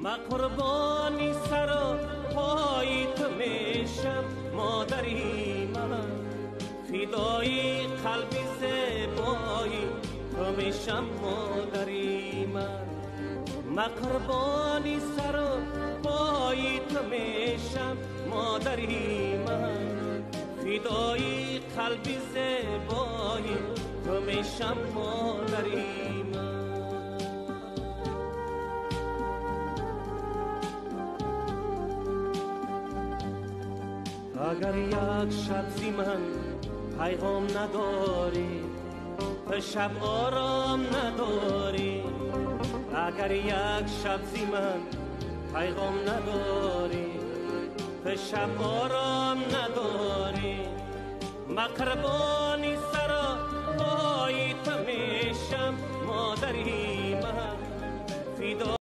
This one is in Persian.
من قربانی سر و پای تو میشم مادری من، فدای قلبی زیبایی تو میشم مادری من. من قربانی سر و پای تو میشم مادری من، فدای قلبی زیبایی تو میشم مادری من. اگر یک شب زی من پیغام نداری، تو شب آرام نداری. اگر یک شب زی من پیغام نداری، تو شب آرام نداری. من قربانی سر پای تو میشم مادری من، فدا